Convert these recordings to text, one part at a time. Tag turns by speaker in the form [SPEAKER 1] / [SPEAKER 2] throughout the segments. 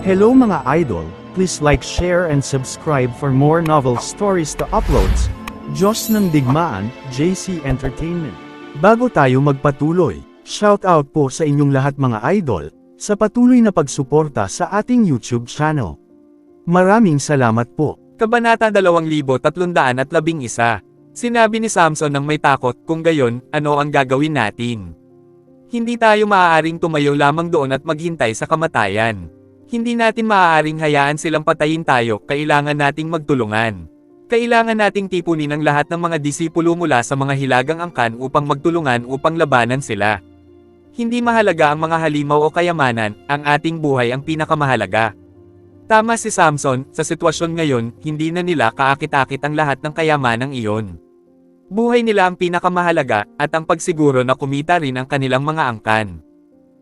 [SPEAKER 1] Hello mga idol, please like, share and subscribe for more novel stories to uploads. Diyos ng Digmaan, JC Entertainment. Bago tayo magpatuloy, shout out po sa inyong lahat mga idol, sa patuloy na pagsuporta sa ating YouTube channel. Maraming salamat po.
[SPEAKER 2] Kabanata 2311. Sinabi ni Samson ng may takot, kung gayon, ano ang gagawin natin? Hindi tayo maaaring tumayo lamang doon at maghintay sa kamatayan. Hindi natin maaaring hayaan silang patayin tayo, kailangan nating magtulungan. Kailangan nating tipunin ang lahat ng mga disipulo mula sa mga hilagang angkan upang magtulungan upang labanan sila. Hindi mahalaga ang mga halimaw o kayamanan, ang ating buhay ang pinakamahalaga. Tama si Samson, sa sitwasyon ngayon, hindi na nila kaakit-akit ang lahat ng kayamanang iyon. Buhay nila ang pinakamahalaga, at ang pagsiguro na kumita rin ang kanilang mga angkan.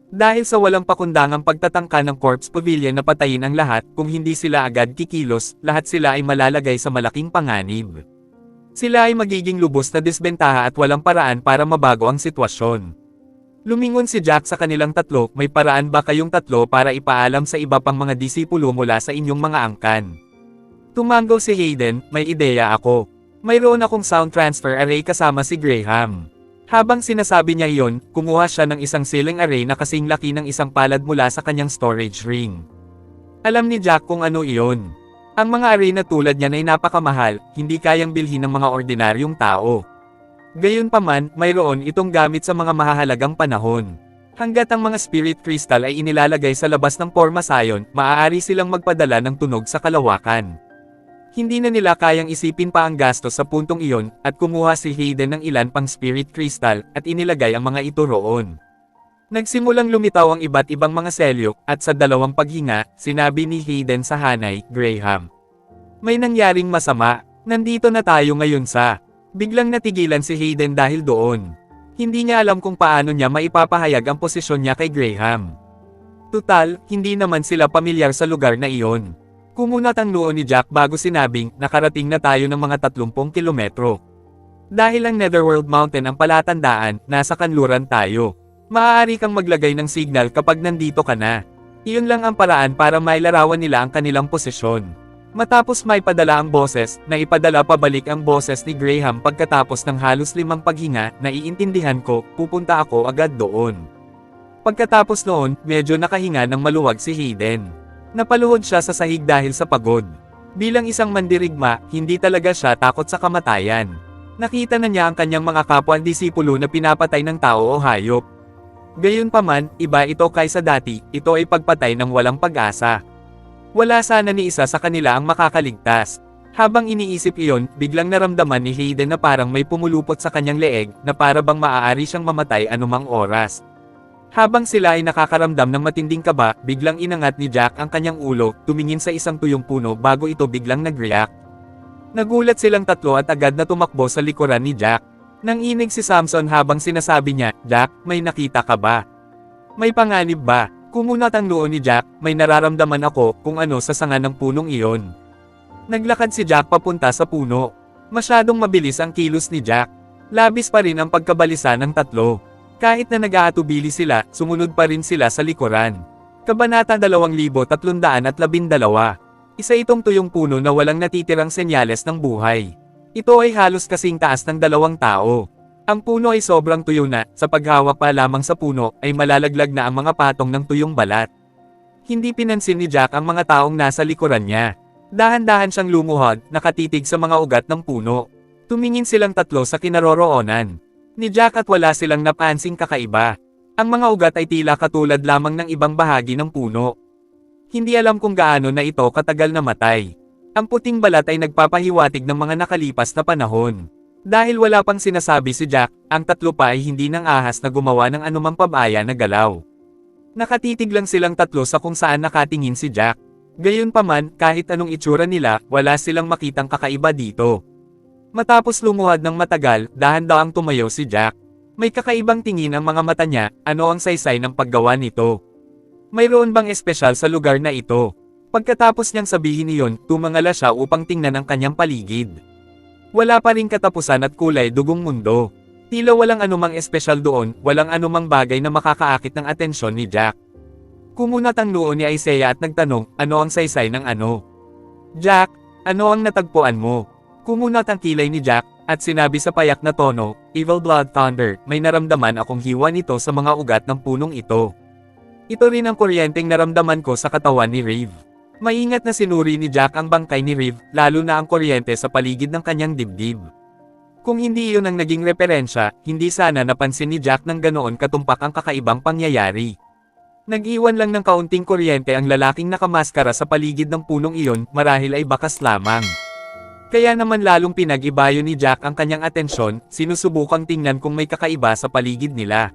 [SPEAKER 2] Dahil sa walang pakundangang pagtatangka ng corpse pavilion na patayin ang lahat, kung hindi sila agad kikilos, lahat sila ay malalagay sa malaking panganib. Sila ay magiging lubos na disbentaha at walang paraan para mabago ang sitwasyon. Lumingon si Jack sa kanilang tatlo, may paraan ba kayong tatlo para ipaalam sa iba pang mga disipulo mula sa inyong mga angkan? Tumango si Hayden, may ideya ako. Mayroon akong sound transfer array kasama si Graham. Habang sinasabi niya iyon, kumuha siya ng isang ceiling array na kasing laki ng isang palad mula sa kanyang storage ring. Alam ni Jack kung ano iyon. Ang mga array na tulad niyan ay napakamahal, hindi kayang bilhin ng mga ordinaryong tao. Gayunpaman, mayroon itong gamit sa mga mahahalagang panahon. Hanggat ang mga spirit crystal ay inilalagay sa labas ng pormasayon, maaari silang magpadala ng tunog sa kalawakan. Hindi na nila kayang isipin pa ang gastos sa puntong iyon, at kumuha si Hayden ng ilan pang spirit crystal, at inilagay ang mga ito roon. Nagsimulang lumitaw ang iba't ibang mga selyo, at sa dalawang paghinga, sinabi ni Hayden sa hanay, Graham. May nangyaring masama, nandito na tayo ngayon sa... Biglang natigilan si Hayden dahil doon. Hindi niya alam kung paano niya maipapahayag ang posisyon niya kay Graham. Tutal, hindi naman sila pamilyar sa lugar na iyon. Kumunat ang noo ni Jack bago sinabing, nakarating na tayo ng mga 30 kilometro. Dahil ang Netherworld Mountain ang palatandaan, nasa kanluran tayo. Maaari kang maglagay ng signal kapag nandito ka na. Iyon lang ang paraan para mailarawan nila ang kanilang posisyon. Matapos maipadala ang boses, naipadala pabalik ang boses ni Graham pagkatapos ng halos 5 paghinga, naiintindihan ko, pupunta ako agad doon. Pagkatapos noon, medyo nakahinga ng maluwag si Hayden. Napaluhod siya sa sahig dahil sa pagod. Bilang isang mandirigma, hindi talaga siya takot sa kamatayan. Nakita na niya ang kanyang mga kapwa-disipulo na pinapatay ng tao o hayop. Gayunpaman, iba ito kaysa dati, ito ay pagpatay ng walang pag-asa. Wala sana ni isa sa kanila ang makakaligtas. Habang iniisip iyon, biglang naramdaman ni Hayden na parang may pumulupot sa kanyang leeg, na para bang maaari siyang mamatay anumang oras. Habang sila ay nakakaramdam ng matinding kaba, biglang inangat ni Jack ang kanyang ulo, tumingin sa isang tuyong puno bago ito biglang nag-react. Nagulat silang tatlo at agad na tumakbo sa likuran ni Jack. Nanginig si Samson habang sinasabi niya, Jack, may nakita ka ba? May panganib ba? Kumunat ang noo ni Jack, may nararamdaman ako kung ano sa sanga ng punong iyon. Naglakad si Jack papunta sa puno. Masyadong mabilis ang kilos ni Jack. Labis pa rin ang pagkabalisa ng tatlo. Kahit na nag-aatubili sila, sumunod pa rin sila sa likuran. Kabanata 2312. Isa itong tuyong puno na walang natitirang senyales ng buhay. Ito ay halos kasing taas ng 2 tao. Ang puno ay sobrang tuyo na, sa paghawak pa lamang sa puno, ay malalaglag na ang mga patong ng tuyong balat. Hindi pinansin ni Jack ang mga taong nasa likuran niya. Dahan-dahan siyang lumuhod, nakatitig sa mga ugat ng puno. Tumingin silang tatlo sa kinaroroonan ni Jack at wala silang napansing kakaiba. Ang mga ugat ay tila katulad lamang ng ibang bahagi ng puno. Hindi alam kung gaano na ito katagal na matay. Ang puting balat ay nagpapahiwatig ng mga nakalipas na panahon. Dahil wala pang sinasabi si Jack, ang tatlo pa ay hindi nang ahas na gumawa ng anumang pabaya na galaw. Nakatitig lang silang tatlo sa kung saan nakatingin si Jack. Gayunpaman, kahit anong itsura nila, wala silang makitang kakaiba dito. Matapos lumuhad ng matagal, dahan-dahang tumayo si Jack. May kakaibang tingin ang mga mata niya, ano ang saysay ng paggawa nito? Mayroon bang espesyal sa lugar na ito? Pagkatapos niyang sabihin iyon, tumangala siya upang tingnan ang kanyang paligid. Wala pa ring katapusan at kulay dugong mundo. Tila walang anumang espesyal doon, walang anumang bagay na makakaakit ng atensyon ni Jack. Kumunat ang noo ni Isaiah at nagtanong, ano ang saysay ng ano? Jack, ano ang natagpuan mo? Kumunat ang kilay ni Jack, at sinabi sa payak na tono, Evil Blood Thunder, may naramdaman akong hiwa nito sa mga ugat ng punong ito. Ito rin ang kuryenteng naramdaman ko sa katawan ni Reeve. Maingat na sinuri ni Jack ang bangkay ni Reeve, lalo na ang kuryente sa paligid ng kanyang dibdib. Kung hindi iyon ang naging referensya, hindi sana napansin ni Jack ng ganoon katumpak ang kakaibang pangyayari. Nag-iwan lang ng kaunting kuryente ang lalaking nakamaskara sa paligid ng punong iyon, marahil ay bakas lamang. Kaya naman lalong pinag-ibayo ni Jack ang kanyang atensyon, sinusubukang tingnan kung may kakaiba sa paligid nila.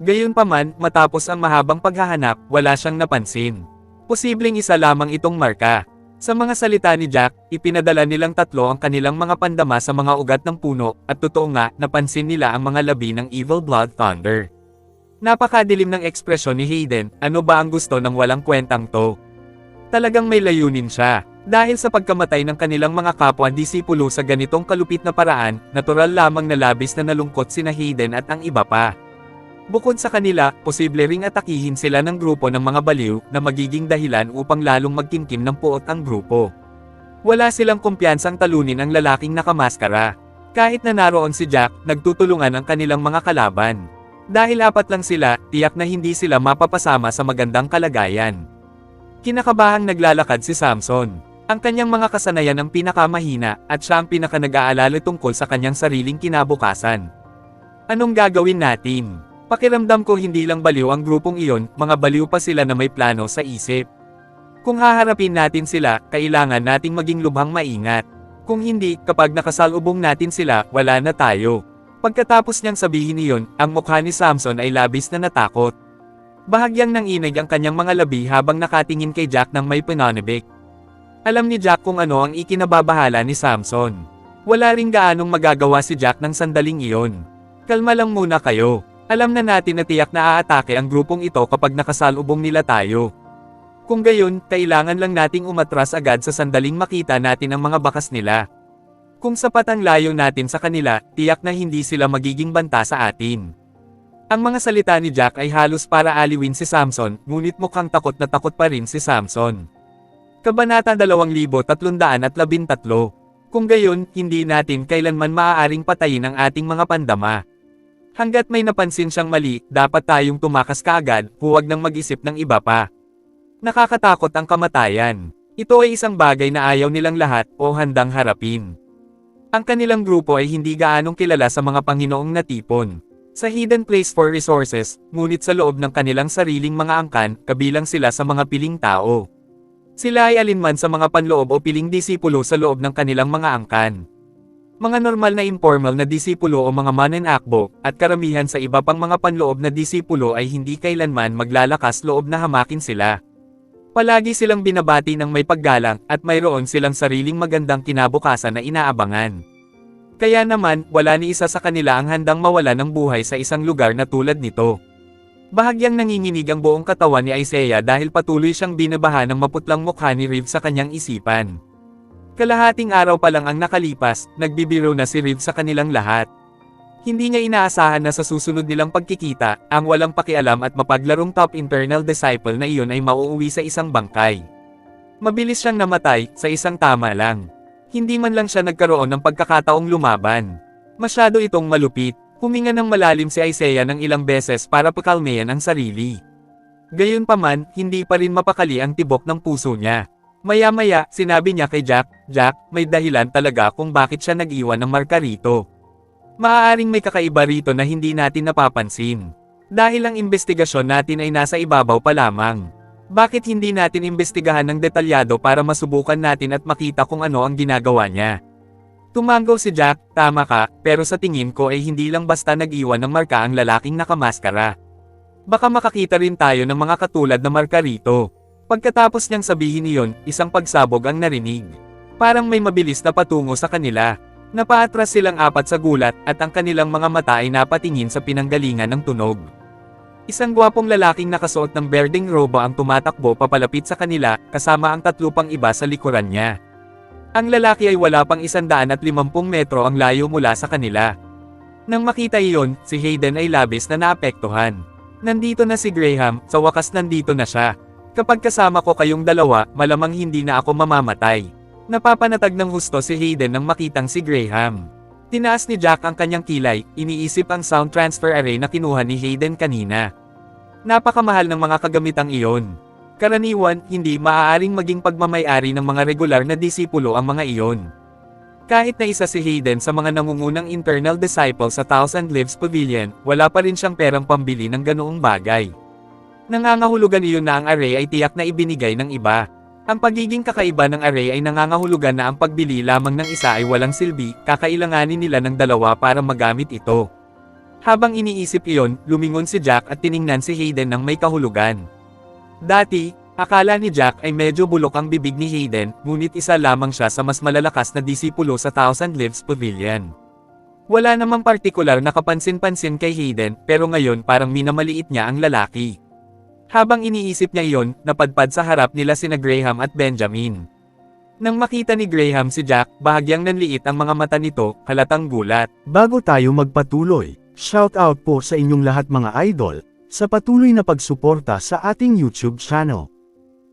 [SPEAKER 2] Gayunpaman, matapos ang mahabang paghahanap, wala siyang napansin. Posibleng isa lamang itong marka. Sa mga salita ni Jack, ipinadala nilang tatlo ang kanilang mga pandama sa mga ugat ng puno, at totoo nga, napansin nila ang mga labi ng Evil Blood Thunder. Napakadilim ng ekspresyon ni Hayden, ano ba ang gusto ng walang kwentang to? Talagang may layunin siya. Dahil sa pagkamatay ng kanilang mga kapwa-disipulo sa ganitong kalupit na paraan, natural lamang na labis na nalungkot sina Hayden at ang iba pa. Bukod sa kanila, posible ring atakihin sila ng grupo ng mga baliw na magiging dahilan upang lalong magkimkim ng puot ang grupo. Wala silang kumpiyansang talunin ang lalaking nakamaskara. Kahit na naroon si Jack, nagtutulungan ang kanilang mga kalaban. Dahil apat lang sila, tiyak na hindi sila mapapasama sa magandang kalagayan. Kinakabahang naglalakad si Samson. Ang kanyang mga kasanayan ang pinakamahina, at siya ang pinaka-nag-aalala tungkol sa kanyang sariling kinabukasan. Anong gagawin natin? Pakiramdam ko hindi lang baliw ang grupong iyon, mga baliw pa sila na may plano sa isip. Kung haharapin natin sila, kailangan nating maging lubhang maingat. Kung hindi, kapag nakasalubong natin sila, wala na tayo. Pagkatapos niyang sabihin iyon, ang mukha ni Samson ay labis na natakot. Bahagyang nanginig ang kanyang mga labi habang nakatingin kay Jack ng may pananabik. Alam ni Jack kung ano ang ikinababahala ni Samson. Wala ring gaanong magagawa si Jack ng sandaling iyon. Kalma lang muna kayo. Alam na natin na tiyak na aatake ang grupong ito kapag nakasalubong nila tayo. Kung gayon, kailangan lang nating umatras agad sa sandaling makita natin ang mga bakas nila. Kung sapat ang layo natin sa kanila, tiyak na hindi sila magiging banta sa atin. Ang mga salita ni Jack ay halos para aliwin si Samson, ngunit mukhang takot na takot pa rin si Samson. Kabanata 2313. Kung gayon, hindi natin kailanman maaaring patayin ang ating mga pandama. Hanggat may napansin siyang mali, dapat tayong tumakas kaagad, huwag nang mag-isip ng iba pa. Nakakatakot ang kamatayan. Ito ay isang bagay na ayaw nilang lahat, o handang harapin. Ang kanilang grupo ay hindi gaanong kilala sa mga Panginoong natipon. Sa hidden place for resources, ngunit sa loob ng kanilang sariling mga angkan, kabilang sila sa mga piling tao. Sila ay alinman sa mga panloob o piling disipulo sa loob ng kanilang mga angkan. Mga normal na informal na disipulo o mga mananakbo, at karamihan sa iba pang mga panloob na disipulo ay hindi kailanman maglalakas loob na hamakin sila. Palagi silang binabati ng may paggalang, at mayroon silang sariling magandang kinabukasan na inaabangan. Kaya naman, wala ni isa sa kanila ang handang mawala ng buhay sa isang lugar na tulad nito. Bahagyang nanginginig ang buong katawan ni Isaiah dahil patuloy siyang binabaha ng maputlang mukha ni Reeve sa kanyang isipan. Kalahating araw pa lang ang nakalipas, nagbibiro na si Reeve sa kanilang lahat. Hindi niya inaasahan na sa susunod nilang pagkikita, ang walang pakialam at mapaglarong top internal disciple na iyon ay mauuwi sa isang bangkay. Mabilis siyang namatay, sa isang tama lang. Hindi man lang siya nagkaroon ng pagkakataong lumaban. Masyado itong malupit. Huminga ng malalim si Isaiah ng ilang beses para pakalmayan ang sarili. Gayunpaman, hindi pa rin mapakali ang tibok ng puso niya. Maya-maya, sinabi niya kay Jack, Jack, may dahilan talaga kung bakit siya nag-iwan ng marka rito. Maaaring may kakaiba rito na hindi natin napapansin. Dahil ang investigasyon natin ay nasa ibabaw pa lamang. Bakit hindi natin imbestigahan ng detalyado para masubukan natin at makita kung ano ang ginagawa niya? Tumango si Jack, tama ka, pero sa tingin ko ay hindi lang basta nag-iwan ng marka ang lalaking nakamaskara. Baka makakita rin tayo ng mga katulad na marka rito. Pagkatapos niyang sabihin iyon, isang pagsabog ang narinig. Parang may mabilis na patungo sa kanila. Napaatras silang apat sa gulat, at ang kanilang mga mata ay napatingin sa pinanggalingan ng tunog. Isang gwapong lalaking nakasuot ng berdeng robe ang tumatakbo papalapit sa kanila, kasama ang tatlo pang iba sa likuran niya. Ang lalaki ay wala pang 150 metro ang layo mula sa kanila. Nang makita iyon, si Hayden ay labis na naapektuhan. Nandito na si Graham, sa wakas nandito na siya. Kapag kasama ko kayong dalawa, malamang hindi na ako mamamatay. Napapanatag ng husto si Hayden nang makitang si Graham. Tinaas ni Jack ang kanyang kilay, iniisip ang sound transfer array na kinuha ni Hayden kanina. Napakamahal ng mga kagamitang iyon. Karaniwan, hindi maaaring maging pagmamay-ari ng mga regular na disipulo ang mga iyon. Kahit na isa si Hayden sa mga nangungunang internal disciple sa Thousand Leaves Pavilion, wala pa rin siyang perang pambili ng ganoong bagay. Nangangahulugan iyon na ang array ay tiyak na ibinigay ng iba. Ang pagiging kakaiba ng array ay nangangahulugan na ang pagbili lamang ng isa ay walang silbi, kakailanganin nila ng dalawa para magamit ito. Habang iniisip iyon, lumingon si Jack at tiningnan si Hayden ng may kahulugan. Dati, akala ni Jack ay medyo bulok ang bibig ni Hayden, ngunit isa lamang siya sa mas malalakas na disipulo sa Thousand Leaves Pavilion. Wala namang partikular na kapansin-pansin kay Hayden, pero ngayon parang minamaliit niya ang lalaki. Habang iniisip niya iyon, napadpad sa harap nila sina Graham at Benjamin. Nang makita ni Graham si Jack, bahagyang nanliit ang mga mata nito, halatang gulat.
[SPEAKER 1] Bago tayo magpatuloy, shoutout po sa inyong lahat mga idol, sa patuloy na pagsuporta sa ating YouTube channel.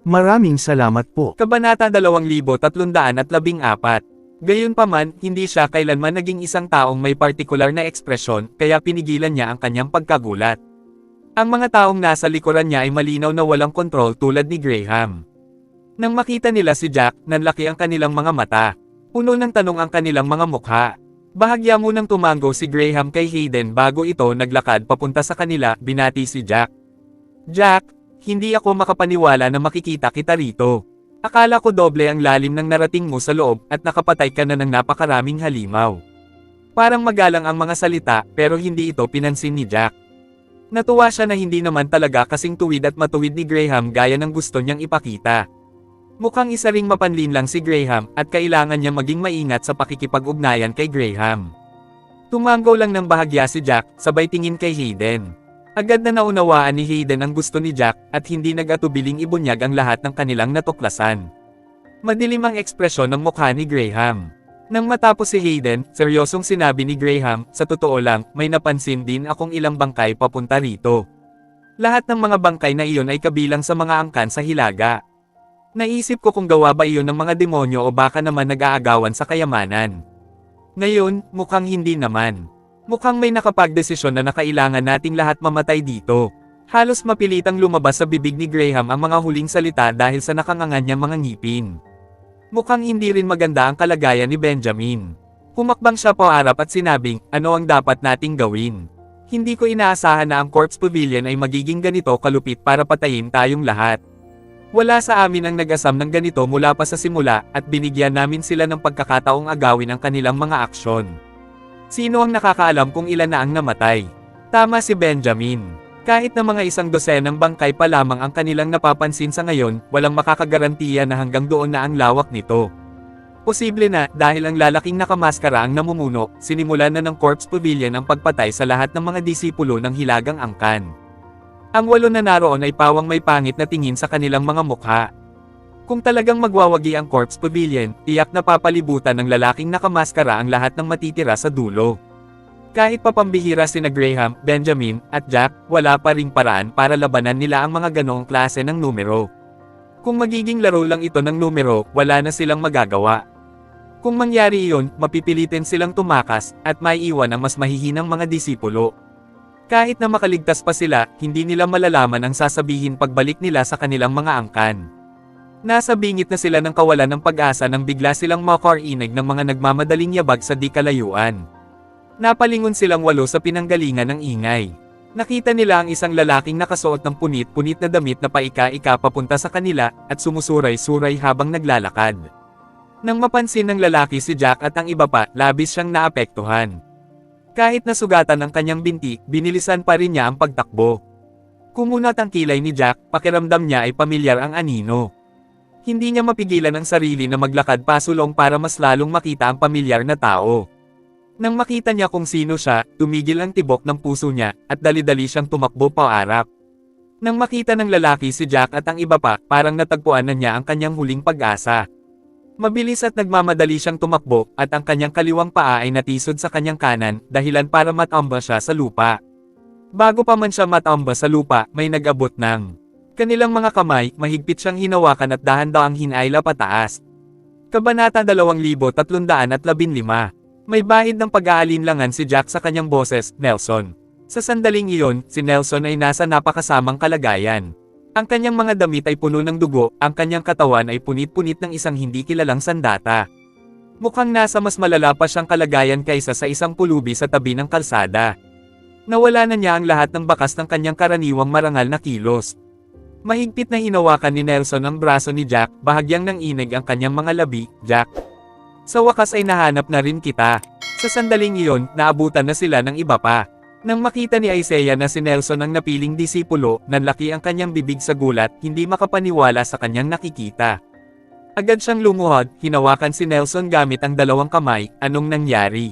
[SPEAKER 1] Maraming salamat po.
[SPEAKER 2] Kabanata 2314. Gayunpaman, hindi siya kailanman naging isang taong may partikular na ekspresyon, kaya pinigilan niya ang kanyang pagkagulat. Ang mga taong nasa likuran niya ay malinaw na walang kontrol tulad ni Graham. Nang makita nila si Jack, nanlaki ang kanilang mga mata. Puno ng tanong ang kanilang mga mukha. Bahagya munang tumango si Graham kay Hayden bago ito naglakad papunta sa kanila, binati si Jack. Jack, hindi ako makapaniwala na makikita kita rito. Akala ko doble ang lalim ng narating mo sa loob at nakapatay ka na ng napakaraming halimaw. Parang magalang ang mga salita pero hindi ito pinansin ni Jack. Natuwa siya na hindi naman talaga kasing tuwid at matuwid ni Graham gaya ng gusto niyang ipakita. Mukhang isa ring mapanlin lang si Graham at kailangan niya maging maingat sa pakikipag-ugnayan kay Graham. Tumango lang ng bahagya si Jack, sabay tingin kay Hayden. Agad na naunawaan ni Hayden ang gusto ni Jack at hindi nag-atubiling ibunyag ang lahat ng kanilang natuklasan. Madilim ang ekspresyon ng mukha ni Graham. Nang matapos si Hayden, seryosong sinabi ni Graham, sa totoo lang, may napansin din akong ilang bangkay papunta rito. Lahat ng mga bangkay na iyon ay kabilang sa mga angkan sa Hilaga. Naisip ko kung gawa ba iyon ng mga demonyo o baka naman nag-aagawan sa kayamanan. Ngayon, mukhang hindi naman. Mukhang may nakapagdesisyon na nakailangan nating lahat mamatay dito. Halos mapilitang lumabas sa bibig ni Graham ang mga huling salita dahil sa nakangangan niyang mga ngipin. Mukhang hindi rin maganda ang kalagayan ni Benjamin. Humakbang siya paarap at sinabing, ano ang dapat nating gawin? Hindi ko inaasahan na ang Corpse Pavilion ay magiging ganito kalupit para patayin tayong lahat. Wala sa amin ang nag-asam ng ganito mula pa sa simula at binigyan namin sila ng pagkakataong agawin ang kanilang mga aksyon. Sino ang nakakaalam kung ilan na ang namatay? Tama si Benjamin. Kahit na mga 100 bangkay pa lamang ang kanilang napapansin sa ngayon, walang makakagarantiya na hanggang doon na ang lawak nito. Posible na, dahil ang lalaking nakamaskara ang namumuno, sinimulan na ng Corpse Pavilion ang pagpatay sa lahat ng mga disipulo ng Hilagang Angkan. Ang 8 na naroon ay pawang may pangit na tingin sa kanilang mga mukha. Kung talagang magwawagi ang Corpse Pavilion, tiyak na papalibutan ng lalaking nakamaskara ang lahat ng matitira sa dulo. Kahit pa pambihira sina Graham, Benjamin, at Jack, wala pa ring paraan para labanan nila ang mga ganoong klase ng numero. Kung magiging laro lang ito ng numero, wala na silang magagawa. Kung mangyari iyon, mapipilitin silang tumakas, at maiiwan ang mas mahihinang mga disipulo. Kahit na makaligtas pa sila, hindi nila malalaman ang sasabihin pagbalik nila sa kanilang mga angkan. Nasa bingit na sila ng kawalan ng pag-asa nang bigla silang makarinig ng mga nagmamadaling yabag sa di kalayuan. Napalingon silang 8 sa pinanggalingan ng ingay. Nakita nila ang isang lalaking nakasuot ng punit-punit na damit na paika-ika papunta sa kanila, at sumusuray-suray habang naglalakad. Nang mapansin ng lalaki si Jack at ang iba pa, labis siyang naapektuhan. Kahit nasugatan ang kanyang binti, binilisan pa rin niya ang pagtakbo. Kumunat ang kilay ni Jack, pakiramdam niya ay pamilyar ang anino. Hindi niya mapigilan ang sarili na maglakad pasulong para mas lalong makita ang pamilyar na tao. Nang makita niya kung sino siya, tumigil ang tibok ng puso niya, at dali-dali siyang tumakbo paarap. Nang makita ng lalaki si Jack at ang iba pa, parang natagpuan na niya ang kanyang huling pag-asa. Mabilis at nagmamadali siyang tumakbo, at ang kanyang kaliwang paa ay natisod sa kanyang kanan, dahilan para matamba siya sa lupa. Bago pa man siya matamba sa lupa, may nag-abot ng kanilang mga kamay, mahigpit siyang hinawakan at dahan-dahang hinaila pataas. Kabanata 2315. May bahid ng pag-aalinlangan si Jack sa kanyang boses, Nelson. Sa sandaling iyon, si Nelson ay nasa napakasamang kalagayan. Ang kanyang mga damit ay puno ng dugo, ang kanyang katawan ay punit-punit ng isang hindi kilalang sandata. Mukhang nasa mas malala pa siyang kalagayan kaysa sa isang pulubi sa tabi ng kalsada. Nawala na niya ang lahat ng bakas ng kanyang karaniwang marangal na kilos. Mahigpit na hinawakan ni Nelson ang braso ni Jack, bahagyang nanginig ang kanyang mga labi, Jack. Sa wakas ay nahanap na rin kita. Sa sandaling iyon, naabutan na sila ng iba pa. Nang makita ni Isaiah na si Nelson ang napiling disipulo, nanlaki ang kanyang bibig sa gulat, hindi makapaniwala sa kanyang nakikita. Agad siyang lumuhod, hinawakan si Nelson gamit ang dalawang kamay, anong nangyari?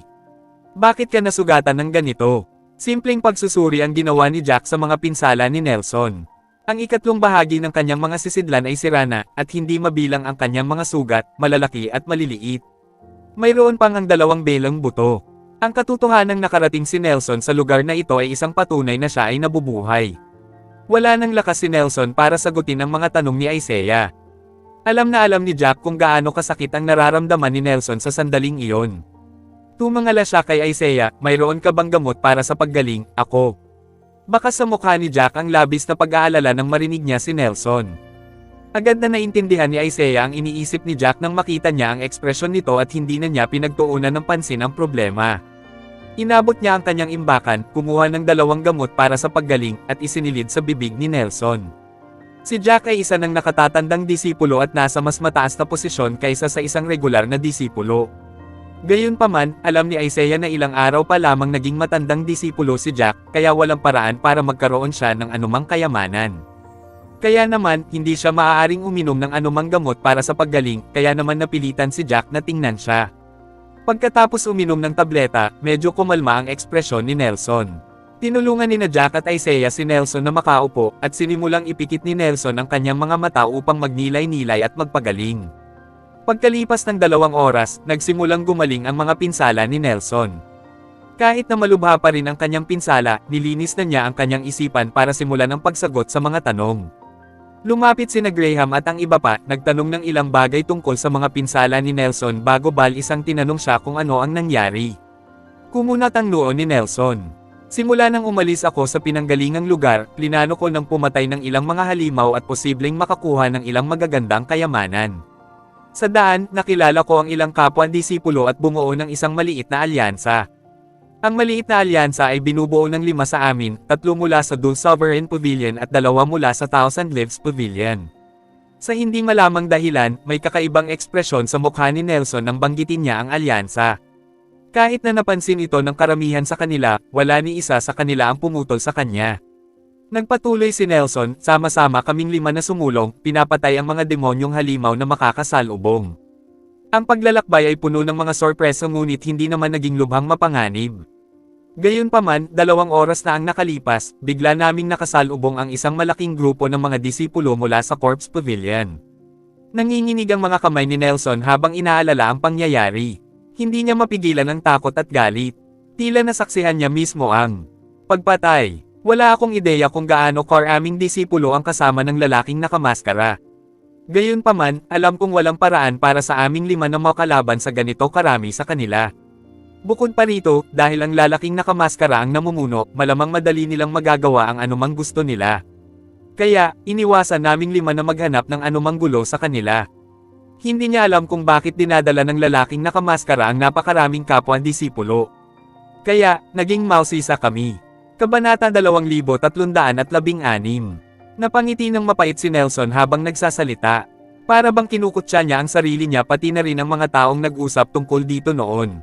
[SPEAKER 2] Bakit ka nasugatan ng ganito? Simpleng pagsusuri ang ginawa ni Jack sa mga pinsala ni Nelson. Ang ikatlong bahagi ng kanyang mga sisidlan ay sira na, at hindi mabilang ang kanyang mga sugat, malalaki at maliliit. Mayroon pang ang dalawang belang buto. Ang katotohanang nakarating si Nelson sa lugar na ito ay isang patunay na siya ay nabubuhay. Wala nang lakas si Nelson para sagutin ang mga tanong ni Isaiah. Alam na alam ni Jack kung gaano kasakit ang nararamdaman ni Nelson sa sandaling iyon. Tumangala siya kay Isaiah, mayroon ka bang gamot para sa paggaling, ako? Baka sa mukha ni Jack ang labis na pag-aalala nang marinig niya si Nelson. Agad na naintindihan ni Isaiah ang iniisip ni Jack nang makita niya ang ekspresyon nito at hindi na niya pinagtuunan ng pansin ang problema. Inabot niya ang kanyang imbakan, kumuha ng dalawang gamot para sa paggaling, at isinilid sa bibig ni Nelson. Si Jack ay isa ng nakatatandang disipulo at nasa mas mataas na posisyon kaysa sa isang regular na disipulo. Gayunpaman, alam ni Isaiah na ilang araw pa lamang naging matandang disipulo si Jack, kaya walang paraan para magkaroon siya ng anumang kayamanan. Kaya naman, hindi siya maaaring uminom ng anumang gamot para sa paggaling, kaya naman napilitan si Jack na tingnan siya. Pagkatapos uminom ng tableta, medyo kumalma ang ekspresyon ni Nelson. Tinulungan ni Jack at Isaiah si Nelson na makaupo, at sinimulang ipikit ni Nelson ang kanyang mga mata upang magnilay-nilay at magpagaling. Pagkalipas ng 2 oras, nagsimulang gumaling ang mga pinsala ni Nelson. Kahit na malubha pa rin ang kanyang pinsala, nilinis na niya ang kanyang isipan para simulan ang pagsagot sa mga tanong. Lumapit sina Graham at ang iba pa, nagtanong ng ilang bagay tungkol sa mga pinsala ni Nelson bago isang tinanong siya kung ano ang nangyari. Kumunat ang noo ni Nelson. Simula nang umalis ako sa pinanggalingang lugar, plinano ko nang pumatay ng ilang mga halimaw at posibleng makakuha ng ilang magagandang kayamanan. Sa daan, nakilala ko ang ilang kapwa-disipulo at bumuo ng isang maliit na alyansa. Ang maliit na alyansa ay binubuo ng 5 sa amin, 3 mula sa Dul Sovereign Pavilion at 2 mula sa Thousand Leaves Pavilion. Sa hindi malamang dahilan, may kakaibang ekspresyon sa mukha ni Nelson nang banggitin niya ang alyansa. Kahit na napansin ito ng karamihan sa kanila, wala ni isa sa kanila ang pumutol sa kanya. Nagpatuloy si Nelson, sama-sama kaming 5 na sumulong, pinapatay ang mga demonyong halimaw na makakasalubong. Ang paglalakbay ay puno ng mga sorpreso ngunit hindi naman naging lubhang mapanganib. Gayunpaman, 2 oras na ang nakalipas, bigla naming nakasalubong ang isang malaking grupo ng mga disipulo mula sa Corpse Pavilion. Nanginginig ang mga kamay ni Nelson habang inaalala ang pangyayari. Hindi niya mapigilan ang takot at galit. Tila nasaksihan niya mismo ang pagpatay. Wala akong ideya kung gaano karaming disipulo ang kasama ng lalaking nakamaskara. Gayunpaman, alam kong walang paraan para sa aming 5 na makalaban sa ganito karami sa kanila. Bukod pa rito, dahil ang lalaking nakamaskara ang namumuno, malamang madali nilang magagawa ang anumang gusto nila. Kaya, iniwasan naming 5 na maghanap ng anumang gulo sa kanila. Hindi niya alam kung bakit dinadala ng lalaking nakamaskara ang napakaraming kapwa-disipulo. Kaya, naging mausisa kami. Kabanata 2316. Napangiti ng mapait si Nelson habang nagsasalita. Para bang kinukutya niya ang sarili niya pati na rin ang mga taong nag-usap tungkol dito noon.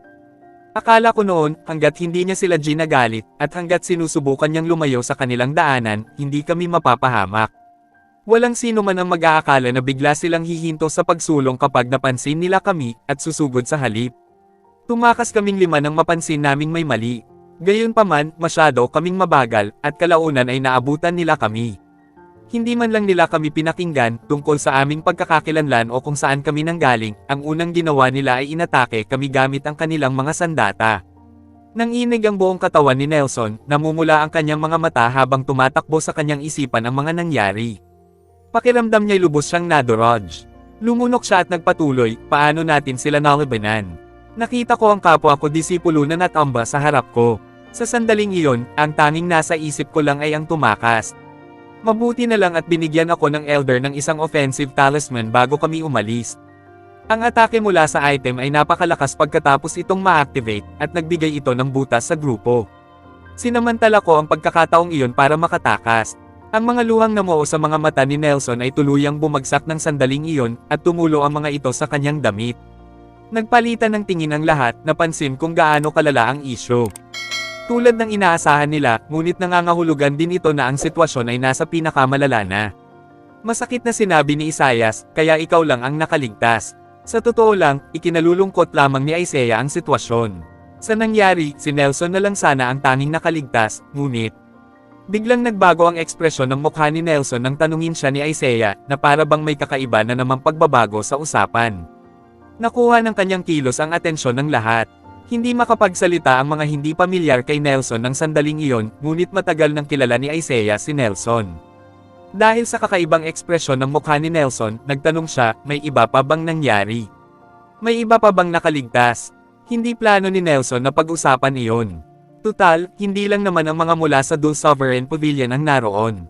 [SPEAKER 2] Akala ko noon, hanggat hindi niya sila ginagalit, at hanggat sinusubukan niyang lumayo sa kanilang daanan, hindi kami mapapahamak. Walang sino man ang mag-aakala na bigla silang hihinto sa pagsulong kapag napansin nila kami, at susugod sa halip. Tumakas kaming 5 nang mapansin naming may mali. Gayunpaman, masyado kaming mabagal, at kalaunan ay naabutan nila kami. Hindi man lang nila kami pinakinggan, tungkol sa aming pagkakakilanlan o kung saan kami nanggaling, ang unang ginawa nila ay inatake kami gamit ang kanilang mga sandata. Nanginig ang buong katawan ni Nelson, namumula ang kanyang mga mata habang tumatakbo sa kanyang isipan ang mga nangyari. Pakiramdam niya'y lubos siyang nadorog. Lumunok siya at nagpatuloy, paano natin sila nalabanan? Nakita ko ang kapwa ko disipulo na natamba sa harap ko. Sa sandaling iyon, ang tanging nasa isip ko lang ay ang tumakas. Mabuti na lang at binigyan ako ng elder ng isang offensive talisman bago kami umalis. Ang atake mula sa item ay napakalakas pagkatapos itong ma-activate, at nagbigay ito ng butas sa grupo. Sinamantala ko ang pagkakataong iyon para makatakas. Ang mga luhang namuo sa mga mata ni Nelson ay tuluyang bumagsak ng sandaling iyon, at tumulo ang mga ito sa kanyang damit. Nagpalitan ng tingin ang lahat, napansin kung gaano kalala ang isyu. Tulad ng inaasahan nila, ngunit nangangahulugan din ito na ang sitwasyon ay nasa pinakamalala na. Masakit na sinabi ni Isaias, kaya ikaw lang ang nakaligtas. Sa totoo lang, ikinalulungkot lamang ni Isaiah ang sitwasyon. Sa nangyari, si Nelson na lang sana ang tanging nakaligtas, ngunit biglang nagbago ang ekspresyon ng mukha ni Nelson nang tanungin siya ni Isaiah, na para bang may kakaiba na namang pagbabago sa usapan. Nakuha ng kanyang kilos ang atensyon ng lahat. Hindi makapagsalita ang mga hindi pamilyar kay Nelson ng sandaling iyon, ngunit matagal nang kilala ni Isaiah si Nelson. Dahil sa kakaibang ekspresyon ng mukha ni Nelson, nagtanong siya, may iba pa bang nangyari? May iba pa bang nakaligtas? Hindi plano ni Nelson na pag-usapan iyon. Tutal, hindi lang naman ang mga mula sa Dul Sovereign Pavilion ang naroon.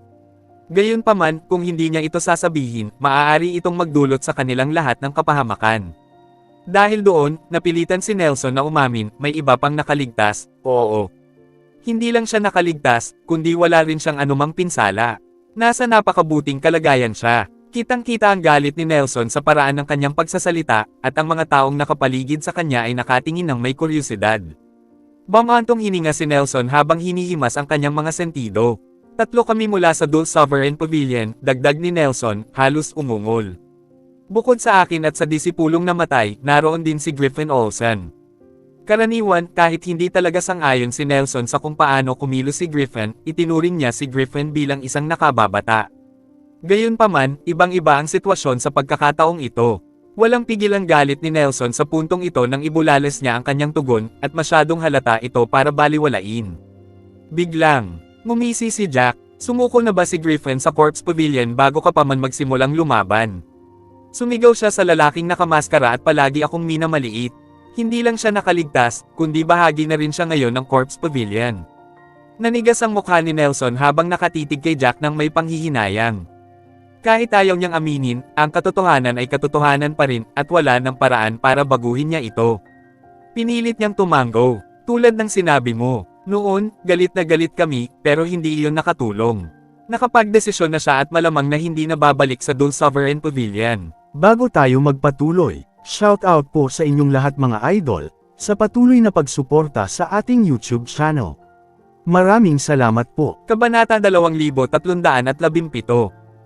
[SPEAKER 2] Gayunpaman, kung hindi niya ito sasabihin, maaari itong magdulot sa kanilang lahat ng kapahamakan. Dahil doon, napilitan si Nelson na umamin, may iba pang nakaligtas, oo. Hindi lang siya nakaligtas, kundi wala rin siyang anumang pinsala. Nasa napakabuting kalagayan siya. Kitang-kita ang galit ni Nelson sa paraan ng kanyang pagsasalita, at ang mga taong nakapaligid sa kanya ay nakatingin ng may kuryosidad. Bamantong hininga si Nelson habang hinihimas ang kanyang mga sentido. Tatlo kami mula sa Dul Sovereign Pavilion, dagdag ni Nelson, halos umungol. Bukod sa akin at sa disipulong namatay, naroon din si Griffin Olsen. Karaniwan, kahit hindi talaga sang-ayon si Nelson sa kung paano kumilos si Griffin, itinuring niya si Griffin bilang isang nakababata. Gayunpaman, ibang-iba ang sitwasyon sa pagkakataong ito. Walang pigil ang galit ni Nelson sa puntong ito nang ibulalas niya ang kanyang tugon, at masyadong halata ito para baliwalain. Biglang, ngumisi si Jack, sumuko na ba si Griffin sa Corpse Pavilion bago ka pa man magsimulang lumaban? Sumigaw siya sa lalaking nakamaskara at palagi akong minamaliit. Hindi lang siya nakaligtas, kundi bahagi na rin siya ngayon ng Corpse Pavilion. Nanigas ang mukha ni Nelson habang nakatitig kay Jack ng may panghihinayang. Kahit ayaw niyang aminin, ang katotohanan ay katotohanan pa rin, at wala ng paraan para baguhin niya ito. Pinilit niyang tumango, tulad ng sinabi mo. Noon, galit na galit kami, pero hindi iyon nakatulong. Nakapagdesisyon na siya at malamang na hindi na babalik sa Dul Sovereign Pavilion.
[SPEAKER 1] Bago tayo magpatuloy, shoutout po sa inyong lahat mga idol, sa patuloy na pagsuporta sa ating YouTube channel. Maraming salamat po.
[SPEAKER 2] Kabanata 2317.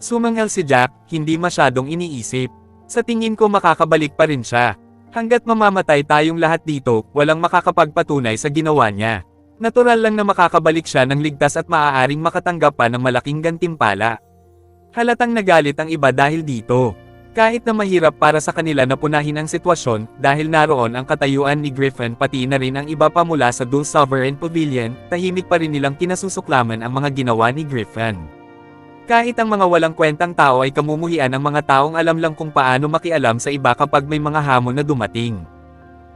[SPEAKER 2] Sumanghel si Jack, hindi masyadong iniisip. Sa tingin ko makakabalik pa rin siya. Hanggat mamamatay tayong lahat dito, walang makakapagpatunay sa ginawa niya. Natural lang na makakabalik siya ng ligtas at maaaring makatanggap pa ng malaking gantimpala. Halatang nagalit ang iba dahil dito. Kahit na mahirap para sa kanila na punahin ang sitwasyon, dahil naroon ang katayuan ni Griffin pati na rin ang iba pa mula sa Dul Sovereign Pavilion, tahimik pa rin nilang kinasusuklaman ang mga ginawa ni Griffin. Kahit ang mga walang kwentang tao ay kamumuhian ang mga taong alam lang kung paano makialam sa iba kapag may mga hamon na dumating.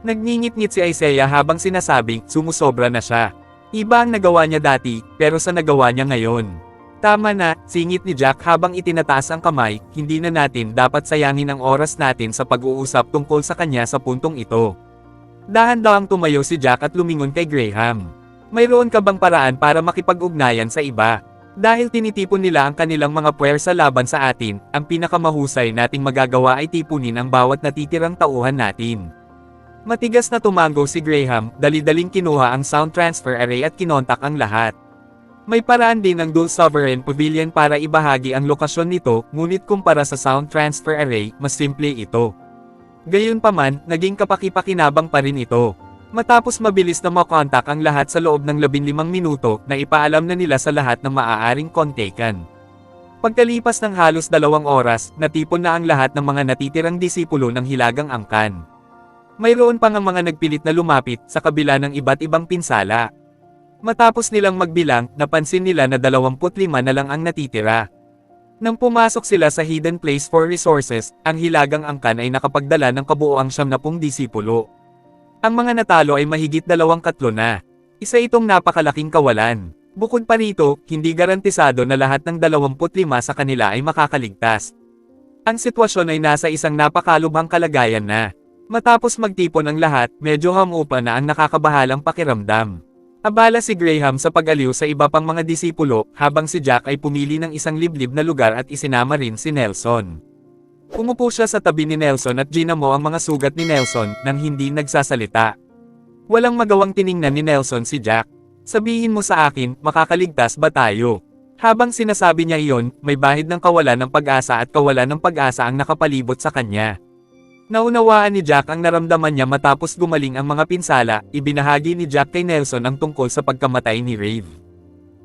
[SPEAKER 2] Nagngingit-ngit si Isaiah habang sinasabing, sumusobra na siya. Iba ang nagawa niya dati, pero sa nagawa niya ngayon. Tama na, singit ni Jack habang itinataas ang kamay, hindi na natin dapat sayangin ang oras natin sa pag-uusap tungkol sa kanya sa puntong ito. Dahan-dahang tumayo si Jack at lumingon kay Graham. Mayroon ka bang paraan para makipag-ugnayan sa iba? Dahil tinitipon nila ang kanilang mga puwersa laban sa atin, ang pinakamahusay nating magagawa ay tipunin ang bawat natitirang tauhan natin. Matigas na tumango si Graham, dali-daling kinuha ang sound transfer array at kinontak ang lahat. May paraan din ng Dul Sovereign Pavilion para ibahagi ang lokasyon nito, ngunit kumpara sa sound transfer array, mas simple ito. Gayunpaman, naging kapaki-pakinabang pa rin ito. Matapos mabilis na makontak ang lahat sa loob ng 15 minuto, na ipaalam na nila sa lahat ng maaaring kontakan. Pagkalipas ng halos 2 oras, natipon na ang lahat ng mga natitirang disipulo ng Hilagang Angkan. Mayroon pang ang mga nagpilit na lumapit sa kabila ng iba't ibang pinsala. Matapos nilang magbilang, napansin nila na 25 na lang ang natitira. Nang pumasok sila sa Hidden Place for Resources, ang hilagang angkan ay nakapagdala ng kabuoang 70 disipulo. Ang mga natalo ay mahigit 2 na. Isa itong napakalaking kawalan. Bukod pa rito, hindi garantisado na lahat ng 25 sa kanila ay makakaligtas. Ang sitwasyon ay nasa isang napakalubhang kalagayan na. Matapos magtipon ang lahat, medyo hamupa na ang nakakabahalang pakiramdam. Abala si Graham sa pag-aliw sa iba pang mga disipulo, habang si Jack ay pumili ng isang liblib na lugar at isinama rin si Nelson. Umupo siya sa tabi ni Nelson at ginamo ang mga sugat ni Nelson nang hindi nagsasalita. Walang magawang tiningnan ni Nelson si Jack. Sabihin mo sa akin, makakaligtas ba tayo? Habang sinasabi niya iyon, may bahid ng kawalan ng pag-asa at kawalan ng pag-asa ang nakapalibot sa kanya. Naunawaan ni Jack ang naramdaman niya matapos gumaling ang mga pinsala, ibinahagi ni Jack kay Nelson ang tungkol sa pagkamatay ni Rave.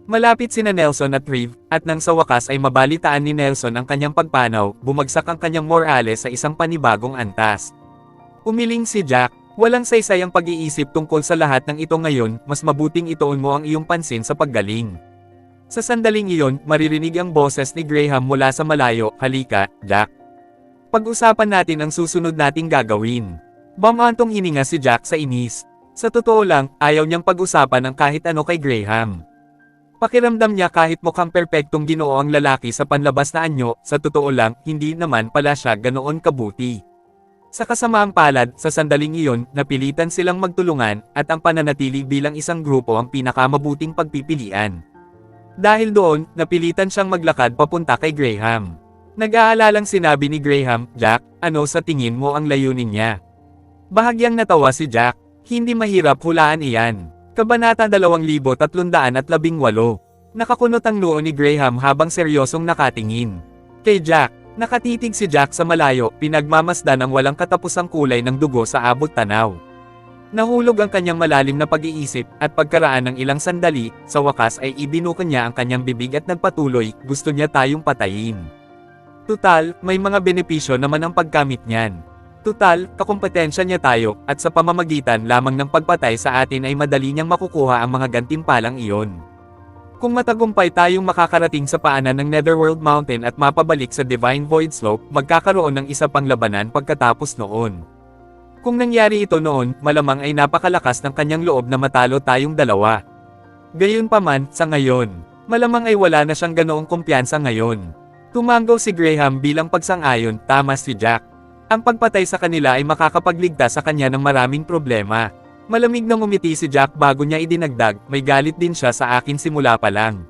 [SPEAKER 2] Malapit sina Nelson at Rave, at nang sa wakas ay mabalitaan ni Nelson ang kanyang pagpanaw, bumagsak ang kanyang morale sa isang panibagong antas. Umiling si Jack. Walang saysay ang pag-iisip tungkol sa lahat ng ito ngayon, mas mabuting ituon mo ang iyong pansin sa paggaling. Sa sandaling iyon, maririnig ang boses ni Graham mula sa malayo, halika, Jack. Pag-usapan natin ang susunod nating gagawin. Bumantong hininga si Jack sa inis. Sa totoo lang, ayaw niyang pag-usapan ang kahit ano kay Graham. Pakiramdam niya kahit mukhang perpektong Ginoo ang lalaki sa panlabas na anyo, sa totoo lang, hindi naman pala siya ganoon kabuti. Sa kasamaang palad, sa sandaling iyon, napilitan silang magtulungan, at ang pananatili bilang isang grupo ang pinakamabuting pagpipilian. Dahil doon, napilitan siyang maglakad papunta kay Graham. Nag-aalalang sinabi ni Graham, Jack, ano sa tingin mo ang layunin niya? Bahagyang natawa si Jack. Hindi mahirap hulaan iyan. Kabanata 2318. Nakakunot ang noo ni Graham habang seryosong nakatingin kay Jack. Nakatitig si Jack sa malayo, pinagmamasdan ang walang katapusang kulay ng dugo sa abot tanaw. Nahulog ang kanyang malalim na pag-iisip, at pagkaraan ng ilang sandali, sa wakas ay ibinuka niya ang kanyang bibig at nagpatuloy, gusto niya tayong patayin. Tutal, may mga benepisyo naman ang pagkamit niyan. Tutal, kakumpetensya niya tayo, at sa pamamagitan lamang ng pagpatay sa atin ay madali niyang makukuha ang mga gantimpalang iyon. Kung matagumpay tayong makakarating sa paanan ng Netherworld Mountain at mapabalik sa Divine Void Slope, magkakaroon ng isa pang labanan pagkatapos noon. Kung nangyari ito noon, malamang ay napakalakas ng kanyang loob na matalo tayong dalawa. Gayunpaman, sa ngayon, malamang ay wala na siyang ganoong kumpiyansa ngayon. Tumanggaw si Graham bilang pagsang-ayon, tama si Jack. Ang pagpatay sa kanila ay makakapagligtas sa kanya ng maraming problema. Malamig na ngumiti si Jack bago niya idinagdag, may galit din siya sa akin simula pa lang.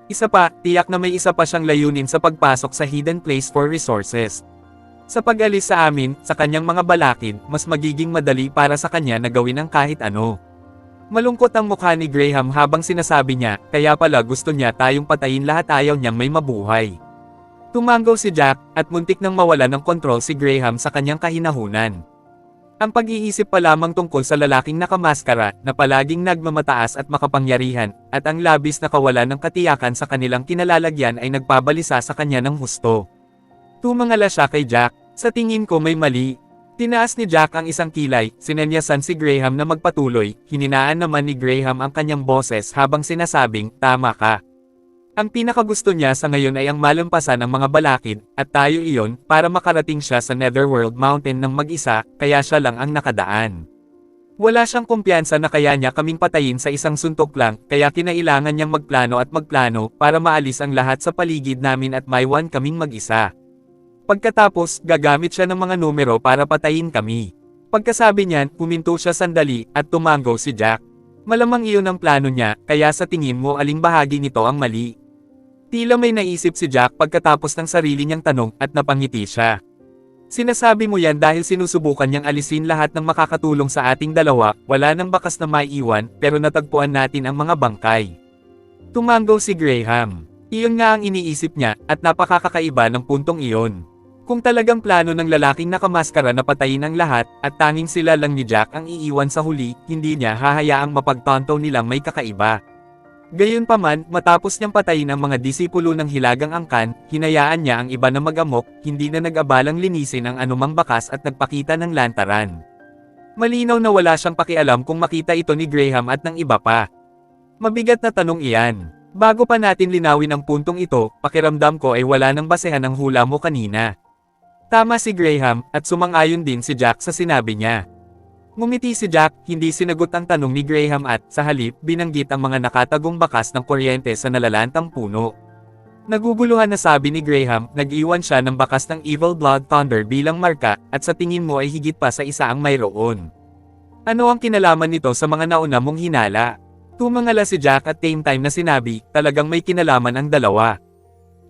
[SPEAKER 2] Isa pa, tiyak na may isa pa siyang layunin sa pagpasok sa Hidden Place for Resources. Sa pag-alis sa amin, sa kanyang mga balakid, mas magiging madali para sa kanya na gawin ang kahit ano. Malungkot ang mukha ni Graham habang sinasabi niya, kaya pala gusto niya tayong patayin lahat, ayaw niyang may mabuhay. Tumanggaw si Jack, at muntik nang mawala ng kontrol si Graham sa kanyang kahinahunan. Ang pag-iisip pa lamang tungkol sa lalaking nakamaskara, na palaging nagmamataas at makapangyarihan, at ang labis na kawalan ng katiyakan sa kanilang kinalalagyan ay nagpabalisa sa kanya ng husto. Tumangala siya kay Jack, sa tingin ko may mali. Tinaas ni Jack ang isang kilay, sinenyasan si Graham na magpatuloy, hininaan naman ni Graham ang kanyang boses habang sinasabing, tama ka. Ang pinakagusto niya sa ngayon ay ang malampasan ng mga balakid, at tayo iyon, para makarating siya sa Netherworld Mountain ng mag-isa, kaya siya lang ang nakadaan. Wala siyang kumpiyansa na kaya niya kaming patayin sa isang suntok lang, kaya kinailangan niyang magplano para maalis ang lahat sa paligid namin at maiwan kaming mag-isa. Pagkatapos, gagamit siya ng mga numero para patayin kami. Pagkasabi niyan, huminto siya sandali, at tumanggaw si Jack. Malamang iyon ang plano niya, kaya sa tingin mo aling bahagi nito ang mali? Tila may naisip si Jack pagkatapos ng sarili niyang tanong, at napangiti siya. Sinasabi mo yan dahil sinusubukan niyang alisin lahat ng makakatulong sa ating dalawa, wala nang bakas na maiiwan, pero natagpuan natin ang mga bangkay. Tumanggaw si Graham. Iyon nga ang iniisip niya, at napakakakaiba ng puntong iyon. Kung talagang plano ng lalaking nakamaskara na patayin ang lahat, at tanging sila lang ni Jack ang iiwan sa huli, hindi niya hahayaang mapagtanto nilang may kakaiba. Gayunpaman, matapos niyang patayin ang mga disipulo ng hilagang angkan, hinayaan niya ang iba na mag-amok, hindi na nag-abalang linisin ang anumang bakas at nagpakita ng lantaran. Malinaw na wala siyang pakialam kung makita ito ni Graham at ng iba pa. Mabigat na tanong iyan. Bago pa natin linawin ang puntong ito, pakiramdam ko ay wala nang basehan ang hula mo kanina. Tama si Graham, at sumang-ayon din si Jack sa sinabi niya. Ngumiti si Jack, hindi sinagot ang tanong ni Graham at, sa halip, binanggit ang mga nakatagong bakas ng kuryente sa nalalantang puno. Naguguluhan na sabi ni Graham, nag-iwan siya ng bakas ng Evil Blood Thunder bilang marka, at sa tingin mo ay higit pa sa isa ang mayroon. Ano ang kinalaman nito sa mga nauna mong hinala? Tumangala si Jack at same time na sinabi, talagang may kinalaman ang dalawa.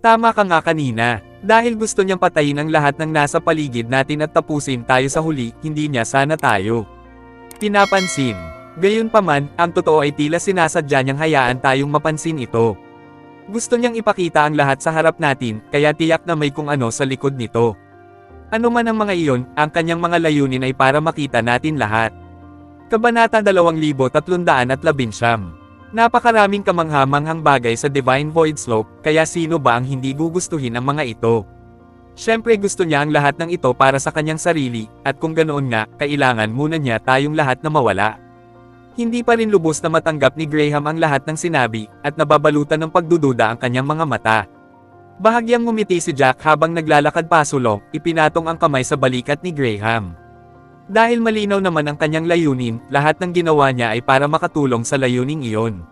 [SPEAKER 2] Tama ka nga kanina, dahil gusto niyang patayin ang lahat ng nasa paligid natin at tapusin tayo sa huli, hindi niya sana tayo pinapansin. Gayunpaman, ang totoo ay tila sinasadya niyang hayaan tayong mapansin ito. Gusto niyang ipakita ang lahat sa harap natin, kaya tiyak na may kung ano sa likod nito. Ano man ang mga iyon, ang kanyang mga layunin ay para makita natin lahat. Kabanata 2319. Napakaraming kamangha-manghang bagay sa Divine Void Slope, kaya sino ba ang hindi gugustuhin ang mga ito? Siyempre gusto niya ang lahat ng ito para sa kanyang sarili, at kung ganoon nga, kailangan muna niya tayong lahat na mawala. Hindi pa rin lubos na matanggap ni Graham ang lahat ng sinabi, at nababalutan ng pagdududa ang kanyang mga mata. Bahagyang ngumiti si Jack habang naglalakad pasulong, ipinatong ang kamay sa balikat ni Graham. Dahil malinaw naman ang kanyang layunin, lahat ng ginawa niya ay para makatulong sa layuning iyon.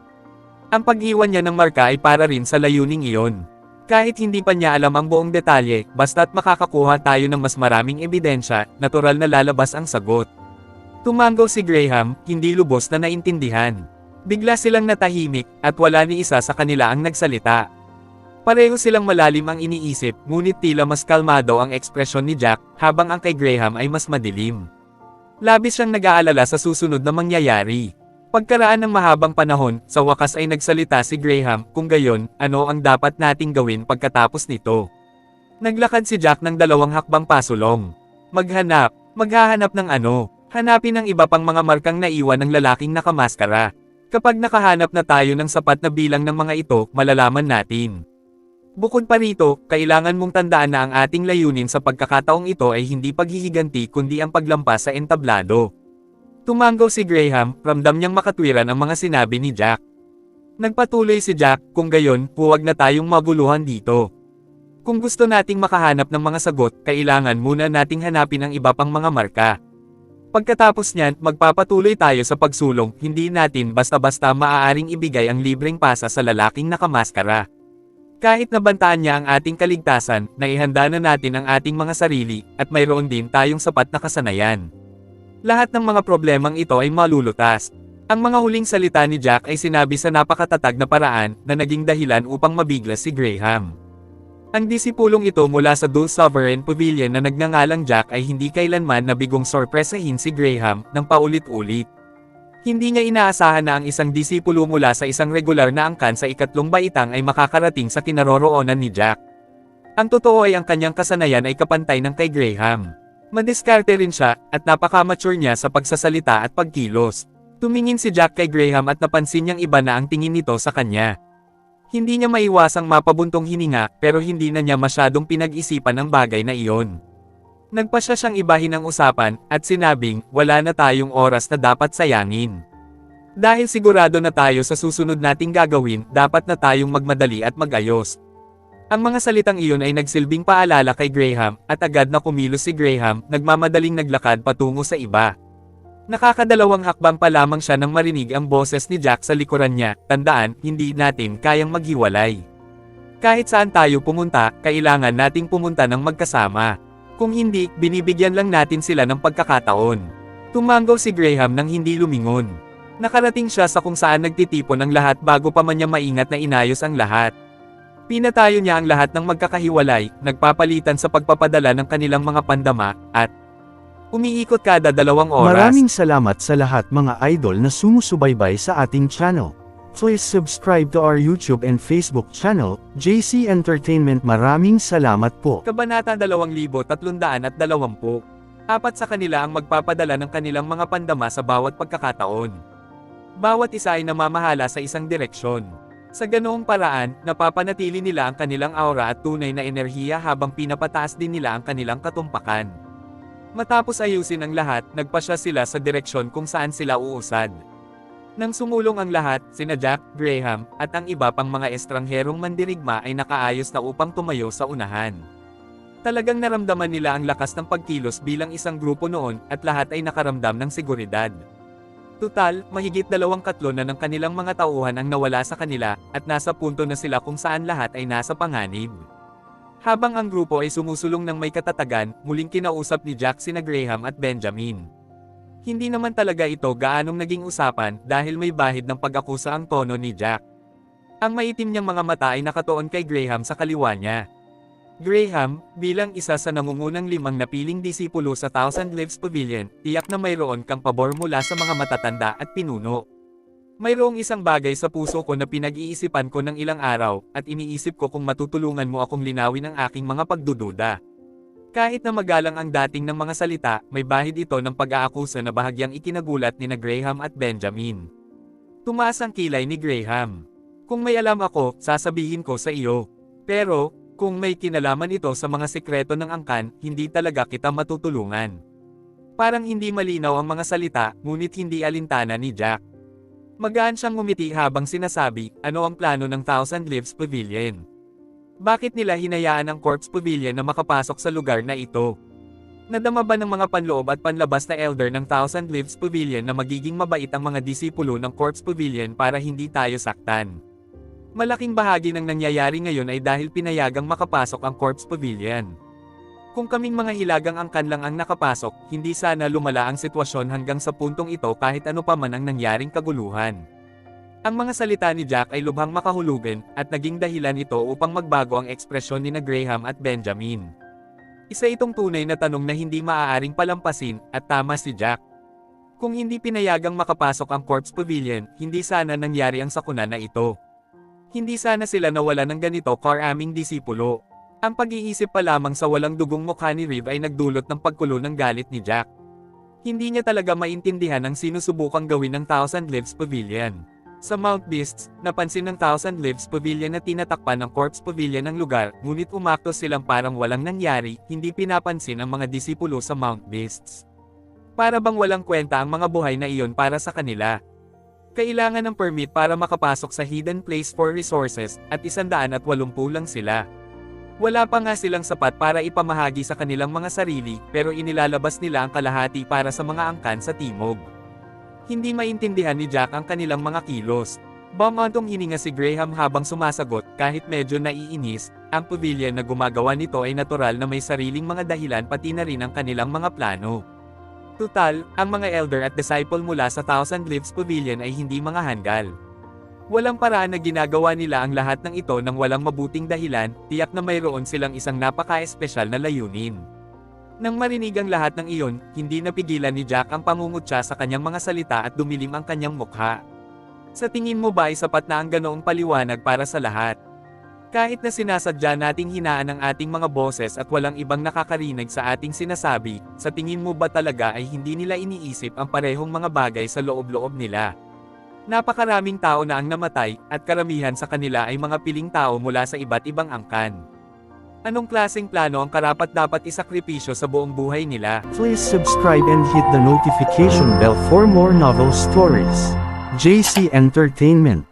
[SPEAKER 2] Ang pag-iwan niya ng marka ay para rin sa layuning iyon. Kahit hindi pa niya alam ang buong detalye, basta't makakakuha tayo ng mas maraming ebidensya, natural na lalabas ang sagot. Tumango si Graham, hindi lubos na naintindihan. Bigla silang natahimik, at wala ni isa sa kanila ang nagsalita. Pareho silang malalim ang iniisip, ngunit tila mas kalmado ang ekspresyon ni Jack, habang ang kay Graham ay mas madilim. Labis siyang nag-aalala sa susunod na mangyayari. Pagkaraan ng mahabang panahon, sa wakas ay nagsalita si Graham, kung gayon, ano ang dapat nating gawin pagkatapos nito? Naglakad si Jack ng 2 hakbang pasulong. Maghahanap ng ano? Hanapin ang iba pang mga markang naiwan ng lalaking nakamaskara. Kapag nakahanap na tayo ng sapat na bilang ng mga ito, malalaman natin. Bukod pa rito, kailangan mong tandaan na ang ating layunin sa pagkakataong ito ay hindi paghihiganti kundi ang paglampas sa entablado. Tumango si Graham, ramdam niyang makatwiran ang mga sinabi ni Jack. Nagpatuloy si Jack, kung gayon, huwag na tayong maguluhan dito. Kung gusto nating makahanap ng mga sagot, kailangan muna nating hanapin ang iba pang mga marka. Pagkatapos niyan, magpapatuloy tayo sa pagsulong, hindi natin basta-basta maaaring ibigay ang libreng pasa sa lalaking nakamaskara. Kahit nabantaan niya ang ating kaligtasan, naihanda na natin ang ating mga sarili, at mayroon din tayong sapat na kasanayan. Lahat ng mga problemang ito ay malulutas. Ang mga huling salita ni Jack ay sinabi sa napakatatag na paraan, na naging dahilan upang mabigla si Graham. Ang disipulong ito mula sa Dulce Sovereign Pavilion na nagngangalang Jack ay hindi kailanman nabigong sorpresahin si Graham, ng paulit-ulit. Hindi niya inaasahan na ang isang disipulo mula sa isang regular na angkan sa ikatlong baitang ay makakarating sa kinaroroonan ni Jack. Ang totoo ay ang kanyang kasanayan ay kapantay ng kay Graham. Madiskarte rin siya, at napaka-mature niya sa pagsasalita at pagkilos. Tumingin si Jack kay Graham at napansin niyang iba na ang tingin nito sa kanya. Hindi niya maiwasang mapabuntong hininga, pero hindi na niya masyadong pinag-isipan ang bagay na iyon. Nagpasya siyang ibahin ang usapan, at sinabing, wala na tayong oras na dapat sayangin. Dahil sigurado na tayo sa susunod nating gagawin, dapat na tayong magmadali at magayos. Ang mga salitang iyon ay nagsilbing paalala kay Graham, at agad na kumilos si Graham, nagmamadaling naglakad patungo sa iba. Nakakadalawang hakbang pa lamang siya nang marinig ang boses ni Jack sa likuran niya, tandaan, hindi natin kayang maghiwalay. Kahit saan tayo pumunta, kailangan nating pumunta ng magkasama. Kung hindi, binibigyan lang natin sila ng pagkakataon. Tumango si Graham nang hindi lumingon. Nakarating siya sa kung saan nagtitipon ang lahat bago pa man niya maingat na inayos ang lahat. Pinatayo niya ang lahat ng magkakahiwalay, nagpapalitan sa pagpapadala ng kanilang mga pandama, at umiikot kada 2 oras.
[SPEAKER 1] Maraming salamat sa lahat mga idol na sumusubaybay sa ating channel. Please subscribe to our YouTube and Facebook channel, JC Entertainment. Maraming salamat po.
[SPEAKER 2] Kabanata 2320. 4 sa kanila ang magpapadala ng kanilang mga pandama sa bawat pagkakataon. Bawat isa ay namamahala sa isang direksyon. Sa ganoong paraan, napapanatili nila ang kanilang aura at tunay na enerhiya habang pinapataas din nila ang kanilang katumpakan. Matapos ayusin ang lahat, nagpasya sila sa direksyon kung saan sila uusad. Nang sumulong ang lahat, sina Jack, Graham, at ang iba pang mga estrangherong mandirigma ay nakaayos na upang tumayo sa unahan. Talagang naramdaman nila ang lakas ng pagkilos bilang isang grupo noon, at lahat ay nakaramdam ng seguridad. Tutal, mahigit 2/3 na ng kanilang mga tauhan ang nawala sa kanila, at nasa punto na sila kung saan lahat ay nasa panganib. Habang ang grupo ay sumusulong ng may katatagan, muling kinausap ni Jack sina Graham at Benjamin. Hindi naman talaga ito gaanong naging usapan dahil may bahid ng pag-akusa ang tono ni Jack. Ang maitim niyang mga mata ay nakatuon kay Graham sa kaliwa niya. Graham, bilang isa sa nangungunang 5 napiling disipulo sa Thousand Lives Pavilion, tiyak na mayroon kang pabor mula sa mga matatanda at pinuno. Mayroong isang bagay sa puso ko na pinag-iisipan ko ng ilang araw, at iniisip ko kung matutulungan mo akong linawin ang aking mga pagdududa. Kahit na magalang ang dating ng mga salita, may bahid ito ng pag-aakusa na bahagyang ikinagulat ni Graham at Benjamin. Tumaas ang kilay ni Graham. Kung may alam ako, sasabihin ko sa iyo. Pero, kung may kinalaman ito sa mga sikreto ng angkan, hindi talaga kita matutulungan. Parang hindi malinaw ang mga salita, ngunit hindi alintana ni Jack. Magaan siyang ngumiti habang sinasabi, ano ang plano ng Thousand Lives Pavilion? Bakit nila hinayaan ang Corpse Pavilion na makapasok sa lugar na ito? Nadama ba ng mga panloob at panlabas na elder ng Thousand Lives Pavilion na magiging mabait ang mga disipulo ng Corpse Pavilion para hindi tayo saktan? Malaking bahagi ng nangyayari ngayon ay dahil pinayagang makapasok ang Corpse Pavilion. Kung kaming mga hilagang angkan lang ang nakapasok, hindi sana lumala ang sitwasyon hanggang sa puntong ito kahit ano pa man ang nangyaring kaguluhan. Ang mga salita ni Jack ay lubhang makahulugan, at naging dahilan ito upang magbago ang ekspresyon ni Graham at Benjamin. Isa itong tunay na tanong na hindi maaaring palampasin, at tama si Jack. Kung hindi pinayagang makapasok ang Corpse Pavilion, hindi sana nangyari ang sakuna na ito. Hindi sana sila nawala ng ganito karaming disipulo. Ang pag-iisip pa lamang sa walang dugong mukha ni Reeve ay nagdulot ng pagkulo ng galit ni Jack. Hindi niya talaga maintindihan ang sinusubukang gawin ng Thousand Lives Pavilion. Sa Mount Beasts, napansin ng Thousand Lives Pavilion na tinatakpan ng Corpse Pavilion ang lugar, ngunit umakto silang parang walang nangyari, hindi pinapansin ang mga disipulo sa Mount Beasts. Para bang walang kwenta ang mga buhay na iyon para sa kanila. Kailangan ng permit para makapasok sa Hidden Place for Resources, at 180 lang sila. Wala pa nga silang sapat para ipamahagi sa kanilang mga sarili, pero inilalabas nila ang kalahati para sa mga angkan sa timog. Hindi maintindihan ni Jack ang kanilang mga kilos. Bumantong hininga si Graham habang sumasagot, kahit medyo naiinis, ang pavilion na gumagawa nito ay natural na may sariling mga dahilan pati na rin ang kanilang mga plano. Tutal, ang mga elder at disciple mula sa Thousand Lives Pavilion ay hindi mga handal. Walang paraan na ginagawa nila ang lahat ng ito nang walang mabuting dahilan, tiyak na mayroon silang isang napaka-espesyal na layunin. Nang marinig ang lahat ng iyon, hindi napigilan ni Jack ang pangungutya sa kanyang mga salita at dumilim ang kanyang mukha. Sa tingin mo ba ay sapat na ang ganoong paliwanag para sa lahat? Kahit na sinasadya nating hinaan ang ating mga boses at walang ibang nakakarinig sa ating sinasabi, sa tingin mo ba talaga ay hindi nila iniisip ang parehong mga bagay sa loob-loob nila? Napakaraming tao na ang namatay, at karamihan sa kanila ay mga piling tao mula sa iba't ibang angkan. Anong klaseng plano ang karapat-dapat isakripisyo sa buong buhay nila?
[SPEAKER 1] Please subscribe and hit the notification bell for more novel stories. JC Entertainment.